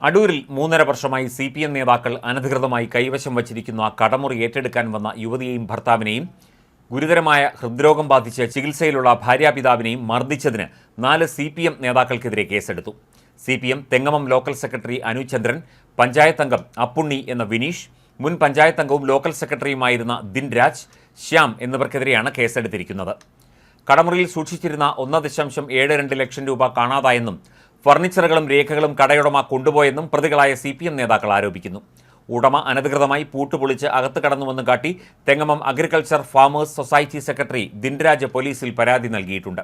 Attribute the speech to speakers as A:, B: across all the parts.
A: അടൂരിൽ 3.5 വർഷമായി CPM നേതാക്കൾ അനധികൃതമായി കൈവശം വച്ചിരിക്കുന്ന കടമുറി ഏറ്റെടുക്കാൻ വന്ന യുവതിയെയും ഭർത്താവിനെയും ഗുരുതരമായ ഹൃദ്രോഗം ബാധിച്ച് ചികിത്സയിലുള്ള ഭാര്യാപിതാവിനെയും മർദ്ദിച്ചതിന് 4 CPM നേതാക്കൾക്കെതിരെ കേസെടുത്തു. CPM Thengamam local secretary Anuchandran, panchayat അംഗം അപ്പുണ്ണി എന്ന വിനീഷ്, മുൻ പഞ്ചായത്ത് അംഗവും ലോക്കൽ സെക്രട്ടറിയുമായിരുന്ന ദിൻരാജ്, ശ്യാം എന്നിവർക്കെതിരെയാണ് കേസെടുത്തിരിക്കുന്നത്. കടമുറിയിൽ സൂക്ഷിച്ചിരുന്ന 1.72 ലക്ഷം രൂപ കാണാതായെന്നും ഫർണിച്ചറുകളും രേഖകളും കടയുടമ കൊണ്ടുപോയെന്നും പ്രതികളായ CPM നേതാക്കൾ ആരോപിക്കുന്നു. ഉടമ അനധികൃതമായി പൂട്ടുപൊളിച്ച് അകത്ത് കടന്നുവെന്ന് കാട്ടി Thengamam agriculture farmers society secretary Dinraj പോലീസിൽ പരാതി നൽകിയിട്ടുണ്ട്.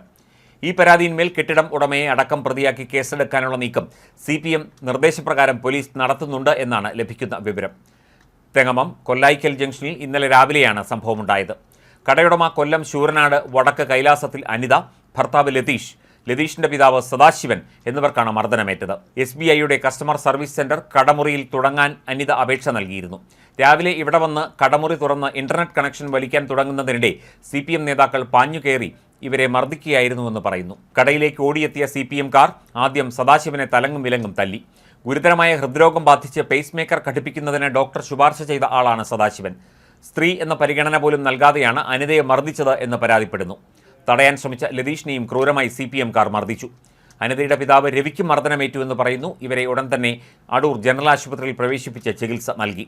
A: ഈ പരാതിയിന്മേൽ കെട്ടിടം ഉടമയെ അടക്കം പ്രതിയാക്കി കേസെടുക്കാനുള്ള നീക്കം CPM നിർദ്ദേശപ്രകാരം പോലീസ് നടത്തുന്നുണ്ട് എന്നാണ് ലഭിക്കുന്ന വിവരം. തെങ്ങമം കൊല്ലായിക്കൽ ജംഗ്ഷനിൽ ഇന്നലെ രാവിലെയാണ് സംഭവമുണ്ടായത്. കടയുടമ കൊല്ലം ശൂരനാട് വടക്ക് കൈലാസത്തിൽ അനിത, ഭർത്താവ് ലതീഷിന്റെ പിതാവ് സദാശിവൻ എന്നിവർക്കാണ് മർദ്ദനമേറ്റത്. SBIയുടെ കസ്റ്റമർ സർവീസ് സെന്റർ കടമുറിയിൽ തുടങ്ങാൻ അനിത അപേക്ഷ നൽകിയിരുന്നു. രാവിലെ ഇവിടെ വന്ന് കടമുറി തുറന്ന് ഇന്റർനെറ്റ് കണക്ഷൻ വലിക്കാൻ തുടങ്ങുന്നതിനിടെ CPM നേതാക്കൾ പാഞ്ഞുകയറി ഇവരെ മർദ്ദിക്കുകയായിരുന്നുവെന്ന് പറയുന്നു. കടയിലേക്ക് ഓടിയെത്തിയ CPM കാർ ആദ്യം സദാശിവനെ തലങ്ങും വിലങ്ങും തല്ലി. ഗുരുതരമായ ഹൃദ്രോഗം ബാധിച്ച് പേസ് മേക്കർ ഘടിപ്പിക്കുന്നതിന് ഡോക്ടർ ശുപാർശ ചെയ്ത ആളാണ് സദാശിവൻ. സ്ത്രീ എന്ന പരിഗണന പോലും നൽകാതെയാണ് അനിതയെ മർദ്ദിച്ചത് എന്ന് പരാതിപ്പെടുന്നു. തടയാൻ ശ്രമിച്ച ലതീഷിനെയും ക്രൂരമായി CPM കാർ മർദ്ദിച്ചു. അനിതയുടെ പിതാവ് രവിക്കും മർദ്ദനമേറ്റുവെന്ന് പറയുന്നു. ഇവരെ ഉടൻ തന്നെ അടൂർ ജനറൽ ആശുപത്രിയിൽ പ്രവേശിപ്പിച്ച് ചികിത്സ നൽകി.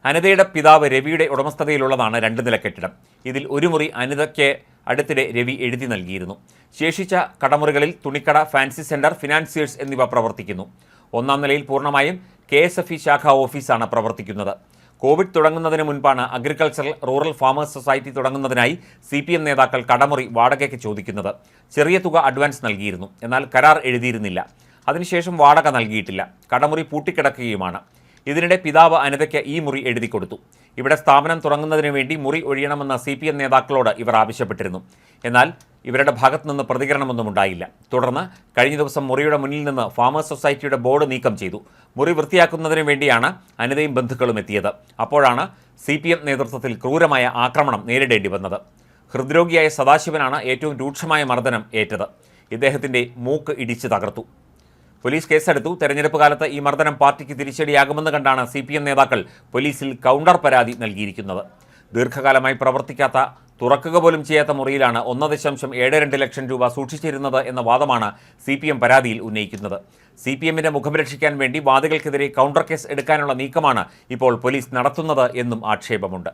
A: അനിതയുടെ പിതാവ് രവിയുടെ ഉടമസ്ഥതയിലുള്ളതാണ് 2 നില കെട്ടിടം. ഇതിൽ ഒരു മുറി അനിതയ്ക്ക് അടുത്തിടെ രവി എഴുതി നൽകിയിരുന്നു. ശേഷിച്ച കടമുറികളിൽ തുണിക്കട, ഫാൻസി സെന്റർ, ഫിനാൻസിയേഴ്സ് എന്നിവ പ്രവർത്തിക്കുന്നു. 1-ാം നിലയിൽ പൂർണ്ണമായും KSFE ശാഖാ ഓഫീസാണ് പ്രവർത്തിക്കുന്നത്. കോവിഡ് തുടങ്ങുന്നതിന് മുൻപാണ് അഗ്രികൾച്ചറൽ റൂറൽ ഫാമേഴ്സ് സൊസൈറ്റി തുടങ്ങുന്നതിനായി CPM നേതാക്കൾ കടമുറി വാടകയ്ക്ക് ചോദിക്കുന്നത്. ചെറിയ തുക അഡ്വാൻസ് നൽകിയിരുന്നു, എന്നാൽ കരാർ എഴുതിയിരുന്നില്ല. അതിനുശേഷം വാടക നൽകിയിട്ടില്ല. കടമുറി പൂട്ടിക്കിടക്കുകയുമാണ്. ഇതിനിടെ പിതാവ് അനിതയ്ക്ക് ഈ മുറി എഴുതി കൊടുത്തു. ഇവിടെ സ്ഥാപനം തുടങ്ങുന്നതിന് വേണ്ടി മുറി ഒഴിയണമെന്ന് CPM നേതാക്കളോട് ഇവർ ആവശ്യപ്പെട്ടിരുന്നു. എന്നാൽ ഇവരുടെ ഭാഗത്തുനിന്ന് പ്രതികരണമൊന്നും ഉണ്ടായില്ല. തുടർന്ന് കഴിഞ്ഞ ദിവസം മുറിയുടെ മുന്നിൽ നിന്ന് ഫാമേഴ്സ് സൊസൈറ്റിയുടെ ബോർഡ് നീക്കം ചെയ്തു. മുറി വൃത്തിയാക്കുന്നതിന് വേണ്ടിയാണ് അനിതയും ബന്ധുക്കളും എത്തിയത്. അപ്പോഴാണ് CPM നേതൃത്വത്തിൽ ക്രൂരമായ ആക്രമണം നേരിടേണ്ടി വന്നത്. ഹൃദ്രോഗിയായ സദാശിവനാണ് ഏറ്റവും രൂക്ഷമായ മർദ്ദനം ഏറ്റത്. ഇദ്ദേഹത്തിൻ്റെ മൂക്ക് ഇടിച്ച് തകർത്തു. പോലീസ് കേസെടുത്തു. തെരഞ്ഞെടുപ്പ് കാലത്ത് ഈ മർദ്ദനം പാർട്ടിക്ക് തിരിച്ചടിയാകുമെന്ന് കണ്ടാണ് CPM നേതാക്കൾ പോലീസിൽ കൗണ്ടർ പരാതി നൽകിയിരിക്കുന്നത്. ദീർഘകാലമായി പ്രവർത്തിക്കാത്ത, തുറക്കുക പോലും ചെയ്യാത്ത മുറിയിലാണ് 1.72 ലക്ഷം രൂപ സൂക്ഷിച്ചിരുന്നത് എന്ന വാദമാണ് CPM പരാതിയിൽ ഉന്നയിക്കുന്നത്. CPMന്റെ മുഖം രക്ഷിക്കാൻ വേണ്ടി വാദികൾക്കെതിരെ കൗണ്ടർ കേസ് എടുക്കാനുള്ള നീക്കമാണ് ഇപ്പോൾ പോലീസ് നടത്തുന്നത് എന്നും ആക്ഷേപമുണ്ട്.